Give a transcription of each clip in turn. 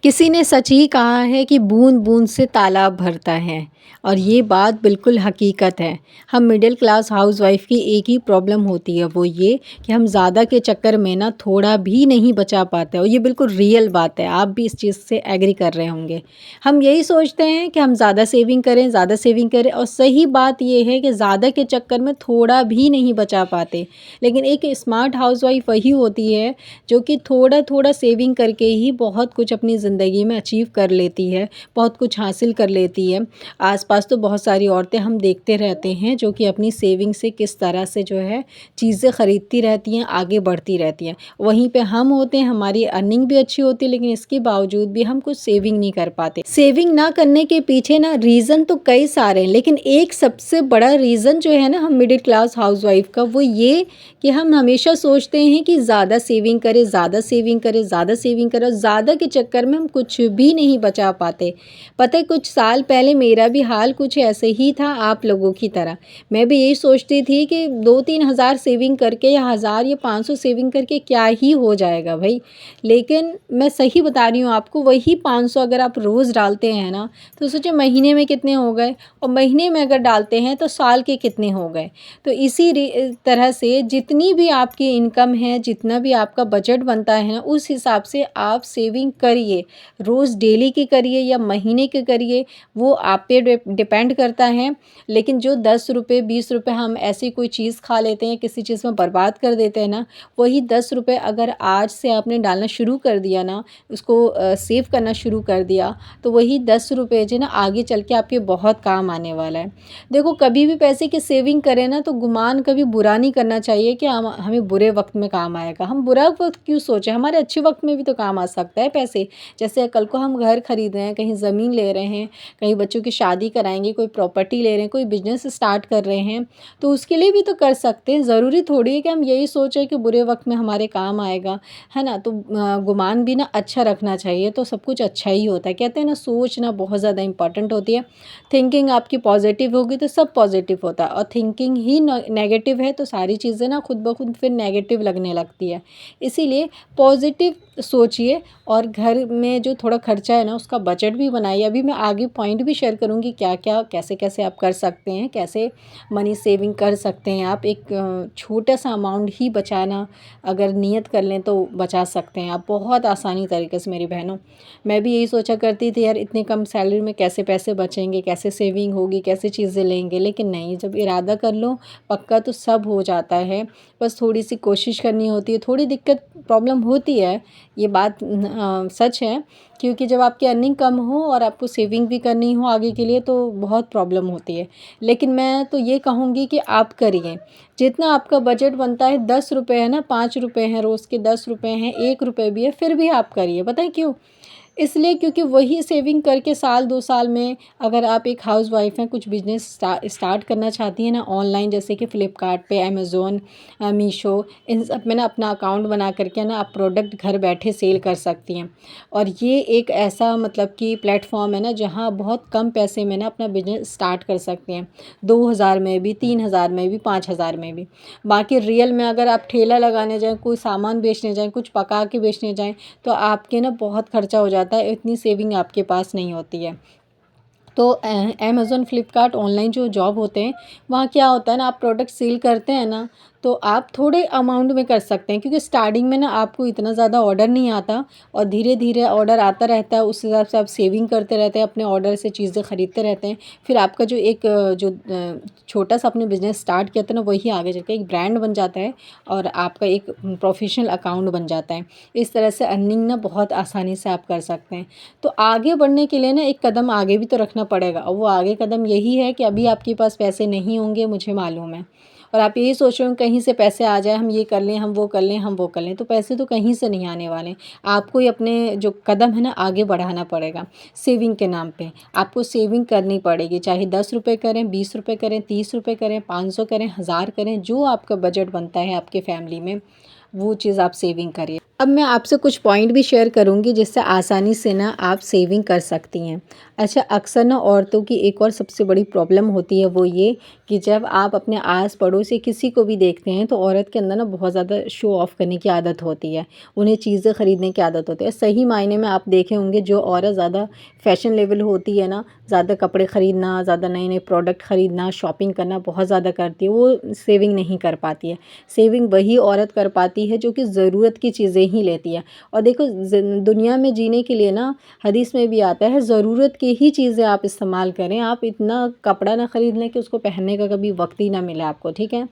किसी ने सच ही कहा है कि बूंद बूंद से तालाब भरता है और ये बात बिल्कुल हकीकत है। हम मिडिल क्लास हाउसवाइफ की एक ही प्रॉब्लम होती है, वो ये कि हम ज़्यादा के चक्कर में ना थोड़ा भी नहीं बचा पाते और ये बिल्कुल रियल बात है। आप भी इस चीज़ से एग्री कर रहे होंगे। हम यही सोचते हैं कि हम ज़्यादा सेविंग करें, ज़्यादा सेविंग करें, और सही बात ये है कि ज़्यादा के चक्कर में थोड़ा भी नहीं बचा पाते। लेकिन एक स्मार्ट हाउसवाइफ वही होती है जो कि थोड़ा थोड़ा सेविंग करके ही बहुत कुछ अपनी ज़िंदगी में अचीव कर लेती है, बहुत कुछ हासिल कर लेती है। आसपास तो बहुत सारी औरतें हम देखते रहते हैं जो कि अपनी सेविंग से किस तरह से जो है चीज़ें ख़रीदती रहती हैं, आगे बढ़ती रहती हैं। वहीं पे हम होते हैं, हमारी अर्निंग भी अच्छी होती है, लेकिन इसके बावजूद भी हम कुछ सेविंग नहीं कर पाते। सेविंग ना करने के पीछे ना रीज़न तो कई सारे हैं, लेकिन एक सबसे बड़ा रीज़न जो है ना हम मिडिल क्लास हाउसवाइफ का, वो ये कि हम हमेशा सोचते हैं कि ज़्यादा सेविंग करें, ज़्यादा सेविंग करें, ज़्यादा सेविंग करें, और ज़्यादा के चक्कर में हम कुछ भी नहीं बचा पाते। पता है, कुछ साल पहले मेरा भी हाल कुछ ऐसे ही था आप लोगों की तरह। मैं भी यही सोचती थी कि 2-3 हज़ार सेविंग करके या 1000 या 500 सेविंग करके क्या ही हो जाएगा भाई। लेकिन मैं सही बता रही हूँ आपको, वही 500 अगर आप रोज़ डालते हैं ना, तो सोचिए महीने में कितने हो गए, और महीने में अगर डालते हैं तो साल के कितने हो गए। तो इसी तरह से जितनी भी आपकी इनकम है, जितना भी आपका बजट बनता है ना, उस हिसाब से आप सेविंग करिए। रोज़ डेली की करिए या महीने की करिए, वो आप पे डिपेंड करता है। लेकिन जो 10 रुपये 20 रुपये हम ऐसी कोई चीज़ खा लेते हैं, किसी चीज़ में बर्बाद कर देते हैं ना, वही 10 रुपये अगर आज से आपने डालना शुरू कर दिया ना, उसको सेव करना शुरू कर दिया, तो वही 10 रुपये जो है ना आगे चल के आपके बहुत काम आने वाला है। देखो, कभी भी पैसे की सेविंग करें ना, तो गुमान कभी बुरा नहीं करना चाहिए कि हमें बुरे वक्त में काम आएगा। हम बुरा वक्त क्यों सोचें, हमारे अच्छे वक्त में भी तो काम आ सकता है पैसे। जैसे कल को हम घर खरीद रहे हैं, कहीं ज़मीन ले रहे हैं, कहीं बच्चों की शादी कराएंगे, कोई प्रॉपर्टी ले रहे हैं, कोई बिजनेस स्टार्ट कर रहे हैं, तो उसके लिए भी तो कर सकते हैं। ज़रूरी थोड़ी है कि हम यही सोचें कि बुरे वक्त में हमारे काम आएगा, है ना। तो गुमान भी ना अच्छा रखना चाहिए, तो सब कुछ अच्छा ही होता है। कहते हैं ना, सोच ना बहुत ज़्यादा इंपॉर्टेंट होती है। थिंकिंग आपकी पॉजिटिव होगी तो सब पॉजिटिव होता है, और थिंकिंग ही नेगेटिव है तो सारी चीज़ें ना खुद ब खुद फिर नेगेटिव लगने लगती है। इसीलिए पॉजिटिव सोचिए, और घर में जो थोड़ा खर्चा है ना उसका बजट भी बनाइए। अभी मैं आगे पॉइंट भी शेयर करूँगी क्या क्या कैसे कैसे आप कर सकते हैं, कैसे मनी सेविंग कर सकते हैं। आप एक छोटा सा अमाउंट ही बचाना अगर नियत कर लें तो बचा सकते हैं आप बहुत आसानी तरीके से। मेरी बहनों, मैं भी यही सोचा करती थी, यार इतने कम सैलरी में कैसे पैसे बचेंगे, कैसे सेविंग होगी, कैसे चीज़ें लेंगे। लेकिन नहीं, जब इरादा कर लो पक्का तो सब हो जाता है। बस थोड़ी सी कोशिश करनी होती है, थोड़ी दिक्कत प्रॉब्लम होती है, ये बात सच है। क्योंकि जब आपकी अर्निंग कम हो और आपको सेविंग भी करनी हो आगे के लिए, तो बहुत प्रॉब्लम होती है। लेकिन मैं तो ये कहूँगी कि आप करिए। जितना आपका बजट बनता है, 10 रुपये है ना, 5 रुपये हैं रोज़ के, 10 रुपये हैं, 1 रुपये भी है, फिर भी आप करिए। पता है क्यों? इसलिए क्योंकि वही सेविंग करके साल 2 साल में, अगर आप एक हाउसवाइफ हैं, कुछ बिज़नेस स्टार्ट करना चाहती हैं ना ऑनलाइन, जैसे कि फ़्लिपकार्ट पे, अमेज़न, मीशो, इन सब में ना अपना अकाउंट बना करके ना आप प्रोडक्ट घर बैठे सेल कर सकती हैं। और ये एक ऐसा मतलब कि प्लेटफ़ॉर्म है ना जहाँ बहुत कम पैसे में ना अपना बिज़नेस स्टार्ट कर सकते हैं। 2000 में भी, 3000 में भी, 5000 में भी। बाकी रियल में अगर आप ठेला लगाने जाएँ, कोई सामान बेचने जाएँ, कुछ पका के बेचने जाएँ, तो आपके ना बहुत खर्चा हो जाता है, इतनी सेविंग आपके पास नहीं होती है। तो अमेज़न, फ्लिपकार्ट ऑनलाइन जो जॉब होते हैं, वहाँ क्या होता है ना, आप प्रोडक्ट सेल करते हैं ना, तो आप थोड़े अमाउंट में कर सकते हैं, क्योंकि स्टार्टिंग में ना आपको इतना ज़्यादा ऑर्डर नहीं आता, और धीरे धीरे ऑर्डर आता रहता है। उस हिसाब से आप सेविंग करते रहते हैं, अपने ऑर्डर से चीज़ें ख़रीदते रहते हैं। फिर आपका जो एक छोटा सा आपने बिज़नेस स्टार्ट किया था ना, वही आगे चल के एक ब्रांड बन जाता है, और आपका एक प्रोफेशनल अकाउंट बन जाता है। इस तरह से अर्निंग ना बहुत आसानी से आप कर सकते हैं। तो आगे बढ़ने के लिए ना एक कदम आगे भी तो रखना पड़ेगा, और वो आगे कदम यही है कि अभी आपके पास पैसे नहीं होंगे, मुझे मालूम है, और आप यही सोच रहे हो कहीं से पैसे आ जाए, हम ये कर लें, हम वो कर लें, हम वो कर लें। तो पैसे तो कहीं से नहीं आने वाले। आपको ही अपने जो कदम है ना आगे बढ़ाना पड़ेगा। सेविंग के नाम पे आपको सेविंग करनी पड़ेगी, चाहे 10 रुपये करें, 20 रुपये करें, 30 रुपये करें, 500 करें, 1000 करें, जो आपका बजट बनता है आपके फैमिली में, वो चीज़ आप सेविंग करिए। अब मैं आपसे कुछ पॉइंट भी शेयर करूँगी जिससे आसानी से ना आप सेविंग कर सकती हैं। अच्छा, अक्सर ना औरतों की एक और सबसे बड़ी प्रॉब्लम होती है वो ये कि जब आप अपने आस पड़ोस या किसी को भी देखते हैं तो औरत के अंदर ना बहुत ज़्यादा शो ऑफ़ करने की आदत होती है। उन्हें चीज़ें ख़रीदने की आदत होती है। सही मायने में आप देखे होंगे जो औरत ज़्यादा फ़ैशन लेवल होती है ना, ज़्यादा कपड़े ख़रीदना, ज़्यादा नए-नए प्रोडक्ट ख़रीदना, शॉपिंग करना बहुत ज़्यादा करती है, वो सेविंग नहीं कर पाती है। सेविंग वही औरत कर पाती है जो कि ज़रूरत की चीज़ें ही लेती है। और देखो दुनिया में जीने के लिए ना हदीस में भी आता है ज़रूरत की ही चीज़ें आप इस्तेमाल करें। आप इतना कपड़ा ना ख़रीद लें कि उसको पहनने का कभी वक्त ही ना मिले आपको, ठीक है।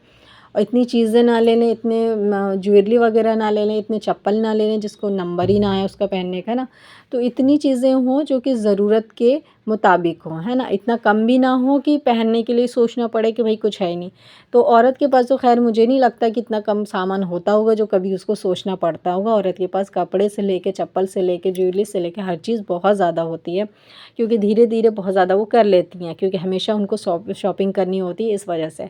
और इतनी चीज़ें ना ले लें, इतने ज्वेलरी वगैरह ना ले लें, इतने चप्पल ना ले लें जिसको नंबर ही ना आए उसका पहनने का ना। तो इतनी चीज़ें हों जो कि ज़रूरत के मुताबिक हों, है ना। इतना कम भी ना हो कि पहनने के लिए सोचना पड़े कि भाई कुछ है ही नहीं। तो औरत के पास तो ख़ैर मुझे नहीं लगता कि इतना कम सामान होता होगा जो कभी उसको सोचना पड़ता होगा। औरत के पास कपड़े से लेके, चप्पल से लेके, ज्वेलरी से लेके हर चीज़ बहुत ज़्यादा होती है, क्योंकि धीरे-धीरे बहुत ज़्यादा वो कर लेती हैं, क्योंकि हमेशा उनको शॉपिंग करनी होती है इस वजह से।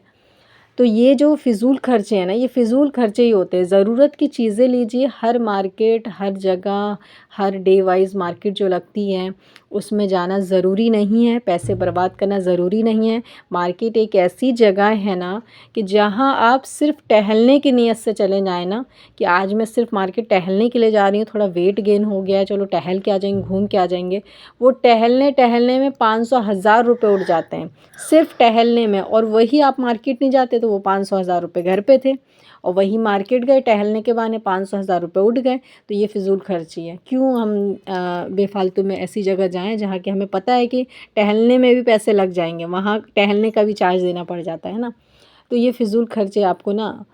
तो ये जो फ़िज़ूल खर्चे हैं ना, ये फ़िज़ूल खर्चे ही होते हैं। ज़रूरत की चीज़ें लीजिए, हर मार्केट, हर जगह, हर डे वाइज़ मार्केट जो लगती है, उसमें जाना ज़रूरी नहीं है, पैसे बर्बाद करना ज़रूरी नहीं है। मार्केट एक ऐसी जगह है ना कि जहाँ आप सिर्फ़ टहलने की नीयत से चले जाएँ ना, कि आज मैं सिर्फ़ मार्केट टहलने के लिए जा रही हूँ, थोड़ा वेट गेन हो गया है, चलो टहल के आ जाएँगे, घूम के आ जाएँगे। वो टहलने-टहलने में 500 हज़ार रुपए उड़ जाते हैं, सिर्फ़ टहलने में। और वही आप मार्केट नहीं जाते तो वो 500 हज़ार रुपए घर पे थे, और वही मार्केट गए टहलने के बहाने 500 हज़ार रुपए उड़ गए। तो ये फ़िज़ूल खर्ची है। क्यों हम बेफ़ालतू में ऐसी जगह जाएँ जहाँ कि हमें पता है कि टहलने में भी पैसे लग जाएँगे, वहाँ टहलने का भी चार्ज देना पड़ जाता है ना। तो ये फ़िज़ूल खर्चे आपको ना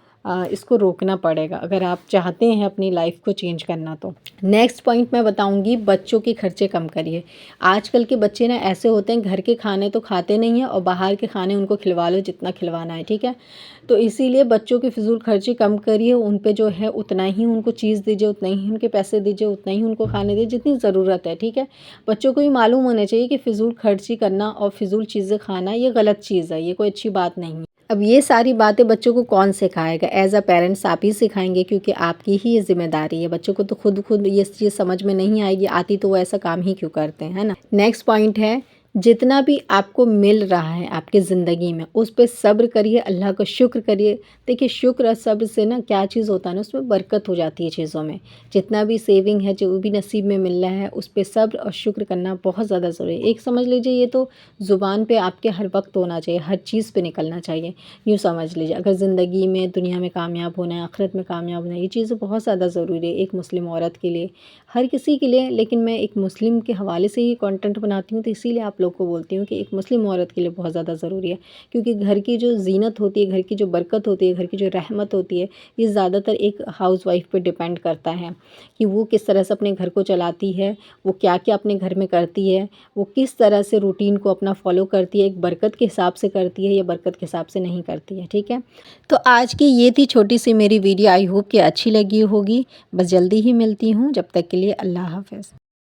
इसको रोकना पड़ेगा अगर आप चाहते हैं अपनी लाइफ को चेंज करना तो। नेक्स्ट पॉइंट मैं बताऊंगी, बच्चों के खर्चे कम करिए। आजकल के बच्चे ना ऐसे होते हैं, घर के खाने तो खाते नहीं हैं और बाहर के खाने उनको खिलवा लो जितना खिलवाना है, ठीक है। तो इसीलिए बच्चों के फ़िज़ूल खर्चे कम करिए, उन पे जो है उतना ही उनको चीज़ दीजिए, उतना ही उनके पैसे दीजिए, उतना ही उनको खाने दीजिए जितनी ज़रूरत है, ठीक है। बच्चों को भी मालूम होना चाहिए कि फ़िज़ूल खर्ची करना और फ़िज़ूल चीज़ें खाना ये गलत चीज़ है, ये कोई अच्छी बात नहीं है। अब ये सारी बातें बच्चों को कौन सिखाएगा? एज़ अ पेरेंट्स आप ही सिखाएँगे, क्योंकि आपकी ही ये ज़िम्मेदारी है। बच्चों को तो खुद ये चीज़ समझ में नहीं आएगी, आती तो वो ऐसा काम ही क्यों करते हैं, है ना? नेक्स्ट पॉइंट है, जितना भी आपको मिल रहा है आपकी ज़िंदगी में, उस पे सब्र करिए, अल्लाह का शुक्र करिए। देखिए, शुक्र और सब्र से ना क्या चीज़ होता है ना, उसमें बरकत हो जाती है चीज़ों में। जितना भी सेविंग है, जो भी नसीब में मिल रहा है, उस पे सब्र और शुक्र करना बहुत ज़्यादा ज़रूरी है। एक समझ लीजिए, ये तो ज़ुबान पे आपके हर वक्त होना चाहिए, हर चीज़ पे निकलना चाहिए। यूँ समझ लीजिए, अगर ज़िंदगी में, दुनिया में कामयाब होना है, आखिरत में कामयाब होना है, ये चीज़ें बहुत ज़्यादा ज़रूरी है एक मुस्लिम औरत के लिए, हर किसी के लिए। लेकिन मैं एक मुस्लिम के हवाले से ही कंटेंट बनाती हूँ, तो इसीलिए आप लोग को बोलती हूँ कि एक मुस्लिम औरत के लिए बहुत ज़्यादा ज़रूरी है। क्योंकि घर की जो ज़ीनत होती है, घर की जो बरकत होती है, घर की जो रहमत होती है, ये ज़्यादातर एक हाउसवाइफ़ पे डिपेंड करता है कि वो किस तरह से अपने घर को चलाती है, वो क्या-क्या अपने घर में करती है, वो किस तरह से रूटीन को अपना फ़ॉलो करती है, एक बरकत के हिसाब से करती है या बरकत के हिसाब से नहीं करती है, ठीक है। तो आज की ये थी छोटी सी मेरी वीडियो, आई होप कि अच्छी लगी होगी। बस जल्दी ही मिलती हूँ, जब तक के लिए अल्लाह हाफ़िज़।